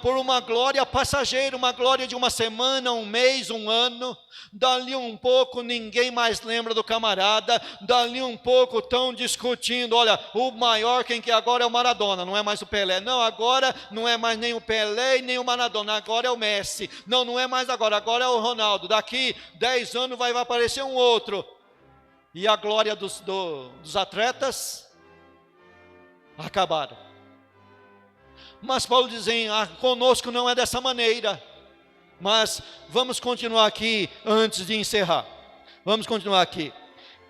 por uma glória passageira, uma glória de uma semana, um mês, um ano. Dali um pouco ninguém mais lembra do camarada, dali um pouco estão discutindo, olha, o maior quem que é agora é o Maradona, não é mais o Pelé. Não, agora não é mais nem o Pelé e nem o Maradona, agora é o Messi. Não, não é mais agora é o Ronaldo. Daqui 10 anos vai aparecer um outro. E a glória dos atletas acabaram. Mas Paulo diz, conosco não é dessa maneira. Mas vamos continuar aqui antes de encerrar. Vamos continuar aqui.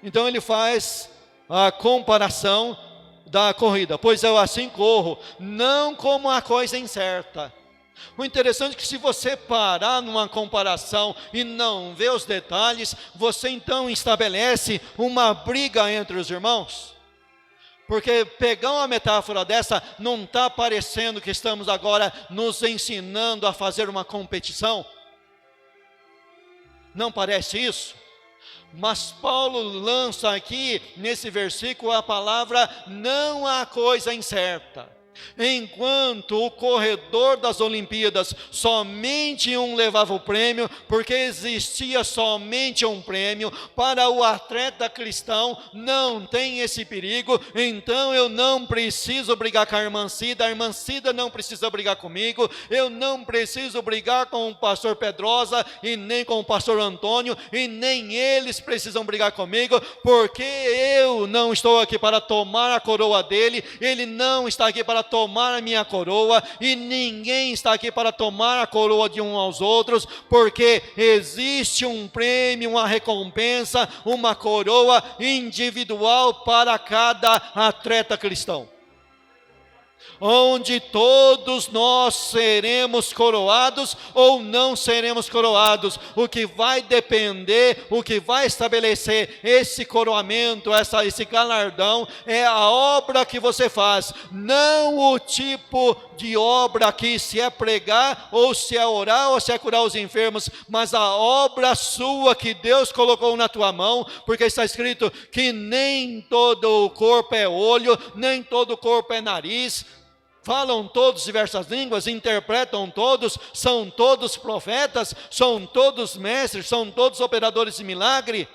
Então ele faz a comparação da corrida. Pois eu assim corro, não como a coisa incerta. O interessante é que se você parar numa comparação e não ver os detalhes, você então estabelece uma briga entre os irmãos. Porque pegar uma metáfora dessa, não está parecendo que estamos agora nos ensinando a fazer uma competição? Não parece isso? Mas Paulo lança aqui, nesse versículo, a palavra, não há coisa incerta. Enquanto o corredor das Olimpíadas, somente um levava o prêmio, porque existia somente um prêmio, para o atleta cristão não tem esse perigo. Então eu não preciso brigar com a irmã Cida não precisa brigar comigo, eu não preciso brigar com o pastor Pedrosa, e nem com o pastor Antônio, e nem eles precisam brigar comigo, porque eu não estou aqui para tomar a coroa dele, ele não está aqui para tomar a minha coroa, e ninguém está aqui para tomar a coroa de um aos outros, porque existe um prêmio, uma recompensa, uma coroa individual para cada atleta cristão, onde todos nós seremos coroados ou não seremos coroados. O que vai depender, o que vai estabelecer esse coroamento, esse galardão, é a obra que você faz, não o tipo de obra aqui, se é pregar, ou se é orar, ou se é curar os enfermos, mas a obra sua que Deus colocou na tua mão, porque está escrito que nem todo o corpo é olho, nem todo o corpo é nariz. Falam todos diversas línguas, interpretam todos, são todos profetas, são todos mestres, são todos operadores de milagre?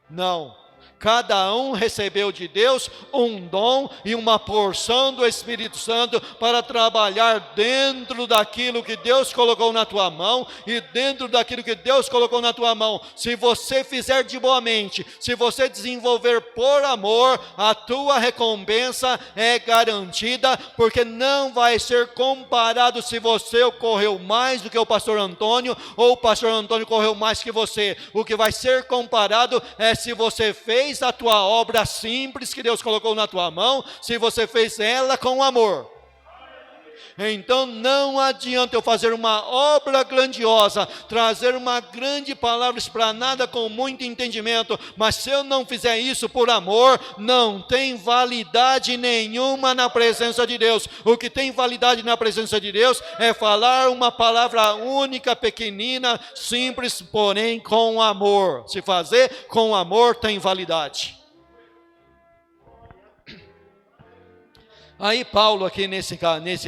Não. Cada um recebeu de Deus um dom e uma porção do Espírito Santo para trabalhar dentro daquilo que Deus colocou na tua mão, e dentro daquilo que Deus colocou na tua mão, se você fizer de boa mente, se você desenvolver por amor, a tua recompensa é garantida, porque não vai ser comparado se você correu mais do que o pastor Antônio, ou o pastor Antônio correu mais que você. O que vai ser comparado é se você fez a tua obra simples que Deus colocou na tua mão, se você fez ela com amor. Então não adianta eu fazer uma obra grandiosa, trazer uma grande palavra explanada com muito entendimento, mas se eu não fizer isso por amor, não tem validade nenhuma na presença de Deus. O que tem validade na presença de Deus é falar uma palavra única, pequenina, simples, porém com amor. Se fazer com amor tem validade. Aí Paulo aqui nesse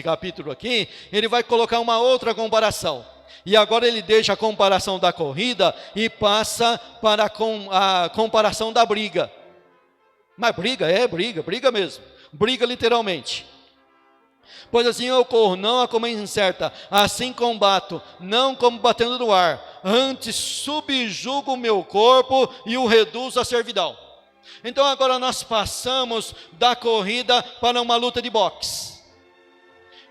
capítulo aqui, ele vai colocar uma outra comparação. E agora ele deixa a comparação da corrida e passa para a comparação da briga. Mas briga mesmo. Briga literalmente. Pois assim eu corro, não a como incerta, assim combato, não como batendo no ar. Antes subjugo o meu corpo e o reduzo à servidão. Então agora nós passamos da corrida para uma luta de boxe.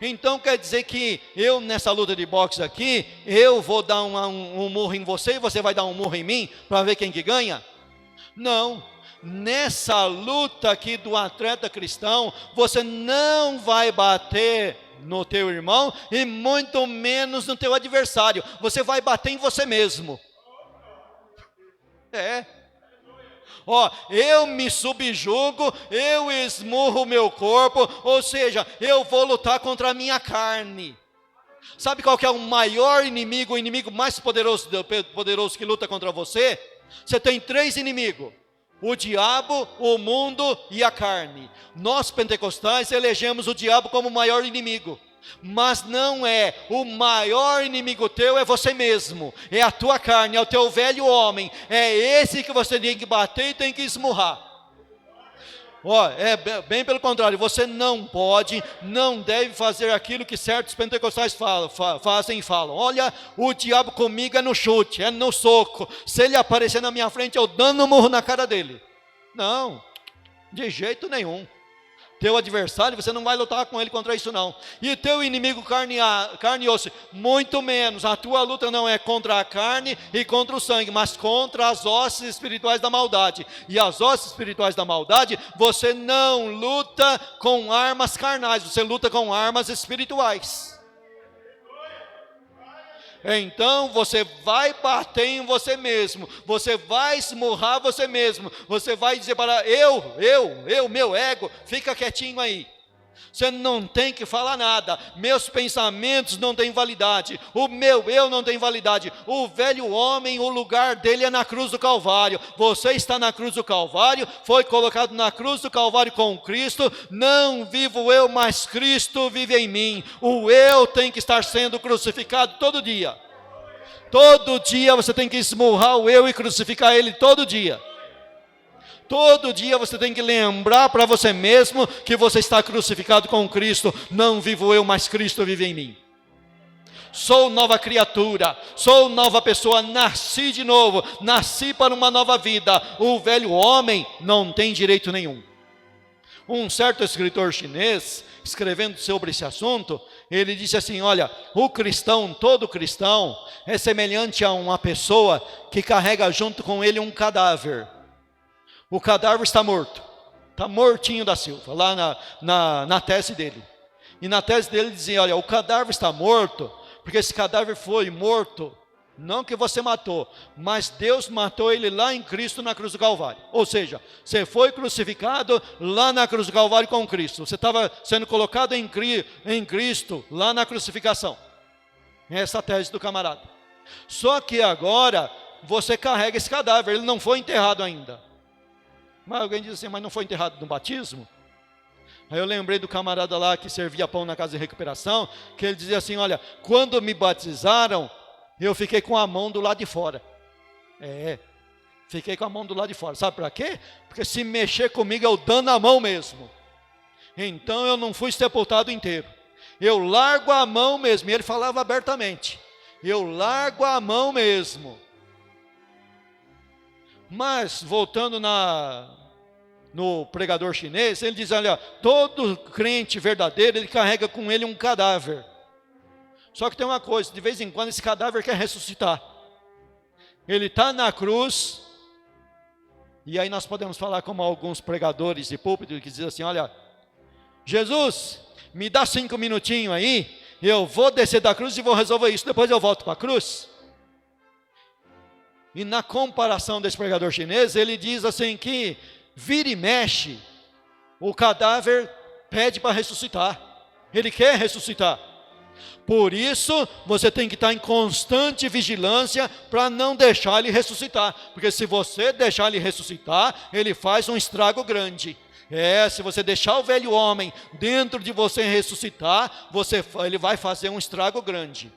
Então quer dizer que eu nessa luta de boxe aqui, eu vou dar um murro em você e você vai dar um murro em mim para ver quem que ganha? Não. Nessa luta aqui do atleta cristão, você não vai bater no teu irmão e muito menos no teu adversário. Você vai bater em você mesmo. Eu me subjugo, eu esmurro o meu corpo, ou seja, eu vou lutar contra a minha carne. Sabe qual que é o maior inimigo, o inimigo mais poderoso que luta contra você? Você tem 3 inimigos. o diabo, o mundo e a carne. Nós pentecostais elegemos o diabo como o maior inimigo. Mas não é, o maior inimigo teu é você mesmo, é a tua carne, é o teu velho homem, é esse que você tem que bater e tem que esmurrar. É bem pelo contrário, você não pode, não deve fazer aquilo que certos pentecostais fazem e falam. Olha, o diabo comigo é no chute, é no soco, se ele aparecer na minha frente eu dando um murro na cara dele. Não, de jeito nenhum. Teu adversário, você não vai lutar com ele contra isso não. E teu inimigo carne e osso, muito menos. A tua luta não é contra a carne e contra o sangue, mas contra as hostes espirituais da maldade. E as hostes espirituais da maldade, você não luta com armas carnais, você luta com armas espirituais. Então você vai bater em você mesmo, você vai esmurrar você mesmo, você vai dizer para meu ego, fica quietinho aí. Você não tem que falar nada, meus pensamentos não têm validade, o meu eu não tem validade, o velho homem, o lugar dele é na cruz do Calvário, você está na cruz do Calvário, foi colocado na cruz do Calvário com Cristo, não vivo eu, mas Cristo vive em mim, o eu tem que estar sendo crucificado todo dia. Todo dia você tem que esmurrar o eu e crucificar ele todo dia. Todo dia você tem que lembrar para você mesmo que você está crucificado com Cristo. Não vivo eu, mas Cristo vive em mim. Sou nova criatura, sou nova pessoa, nasci de novo, nasci para uma nova vida. O velho homem não tem direito nenhum. Um certo escritor chinês, escrevendo sobre esse assunto, ele disse assim, olha, o cristão, todo cristão, é semelhante a uma pessoa que carrega junto com ele um cadáver. O cadáver está morto, está mortinho da Silva, lá na tese dele. E na tese dele dizia, olha, o cadáver está morto, porque esse cadáver foi morto, não que você matou, mas Deus matou ele lá em Cristo na cruz do Calvário. Ou seja, você foi crucificado lá na cruz do Calvário com Cristo. Você estava sendo colocado em Cristo lá na crucificação. Essa é a tese do camarada. Só que agora você carrega esse cadáver, ele não foi enterrado ainda. Mas alguém diz assim, mas não foi enterrado no batismo? Aí eu lembrei do camarada lá que servia pão na casa de recuperação, que ele dizia assim, olha, quando me batizaram, eu fiquei com a mão do lado de fora. Fiquei com a mão do lado de fora. Sabe para quê? Porque se mexer comigo eu dando a mão mesmo. Então eu não fui sepultado inteiro. Eu largo a mão mesmo. E ele falava abertamente. Eu largo a mão mesmo. Mas voltando no pregador chinês, ele diz, olha, todo crente verdadeiro, ele carrega com ele um cadáver. Só que tem uma coisa, de vez em quando esse cadáver quer ressuscitar. Ele está na cruz, e aí nós podemos falar como alguns pregadores de púlpito que dizem assim, olha, Jesus, me dá 5 minutinhos aí, eu vou descer da cruz e vou resolver isso, depois eu volto para a cruz. E na comparação desse pregador chinês, ele diz assim que vira e mexe, o cadáver pede para ressuscitar, ele quer ressuscitar. Por isso, você tem que estar em constante vigilância para não deixar ele ressuscitar. Porque se você deixar ele ressuscitar, ele faz um estrago grande. Se você deixar o velho homem dentro de você ressuscitar, ele vai fazer um estrago grande.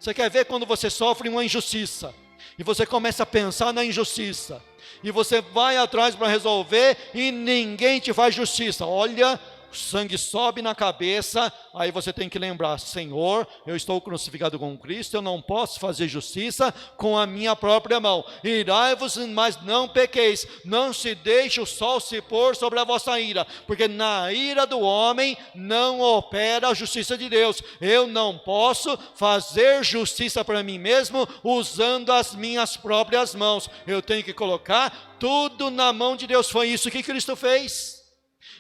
Você quer ver quando você sofre uma injustiça, e você começa a pensar na injustiça, e você vai atrás para resolver, e ninguém te faz justiça. Olha, o sangue sobe na cabeça, aí você tem que lembrar, Senhor, eu estou crucificado com Cristo, eu não posso fazer justiça com a minha própria mão. Irai-vos, mas não pequeis, não se deixe o sol se pôr sobre a vossa ira, porque na ira do homem não opera a justiça de Deus. Eu não posso fazer justiça para mim mesmo usando as minhas próprias mãos. Eu tenho que colocar tudo na mão de Deus. Foi isso que Cristo fez.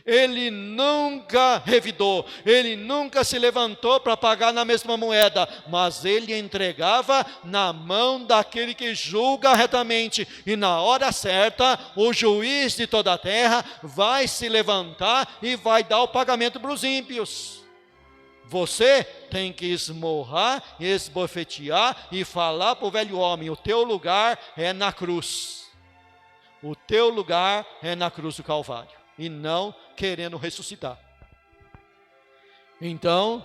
Ele nunca revidou, ele nunca se levantou para pagar na mesma moeda, mas ele entregava na mão daquele que julga retamente, e na hora certa, o juiz de toda a terra vai se levantar e vai dar o pagamento para os ímpios. Você tem que esmurrar, esbofetear e falar para o velho homem, o teu lugar é na cruz. O teu lugar é na cruz do Calvário, e não querendo ressuscitar. Então,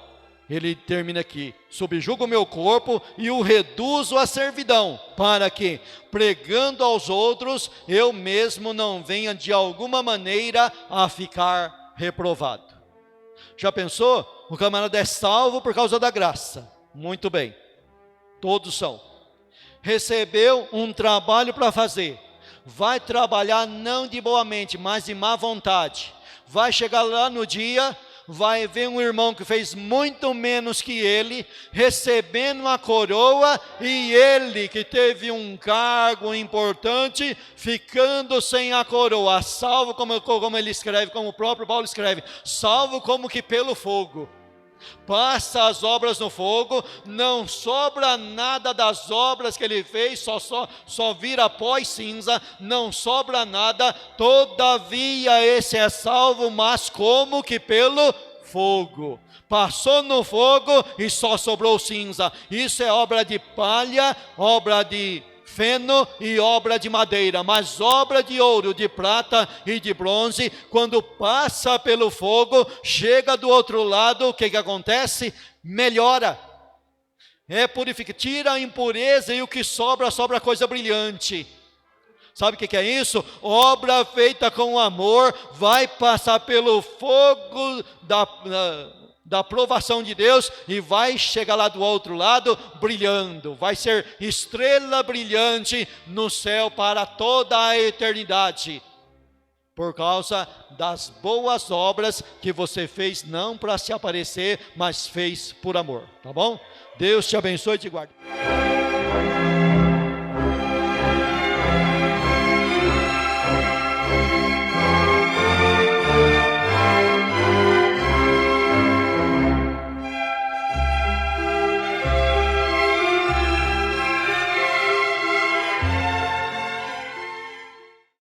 ele termina aqui: subjugo o meu corpo e o reduzo à servidão, para que, pregando aos outros, eu mesmo não venha de alguma maneira a ficar reprovado. Já pensou? O camarada é salvo por causa da graça. Muito bem, todos são. Recebeu um trabalho para fazer, vai trabalhar não de boa mente, mas de má vontade. Vai chegar lá no dia, vai ver um irmão que fez muito menos que ele, recebendo uma coroa, e ele que teve um cargo importante, ficando sem a coroa, salvo como ele escreve, como o próprio Paulo escreve, salvo como que pelo fogo. Passa as obras no fogo, não sobra nada das obras que ele fez, só vira pó e cinza, não sobra nada. Todavia esse é salvo, mas como que pelo fogo. Passou no fogo e só sobrou cinza. Isso é obra de palha, obra de feno e obra de madeira, mas obra de ouro, de prata e de bronze, quando passa pelo fogo, chega do outro lado, o que acontece? Melhora, purifica, tira a impureza, e o que sobra coisa brilhante. Sabe o que é isso? Obra feita com amor, vai passar pelo fogo da aprovação de Deus, e vai chegar lá do outro lado brilhando, vai ser estrela brilhante no céu para toda a eternidade, por causa das boas obras que você fez, não para se aparecer, mas fez por amor, tá bom? Deus te abençoe e te guarde.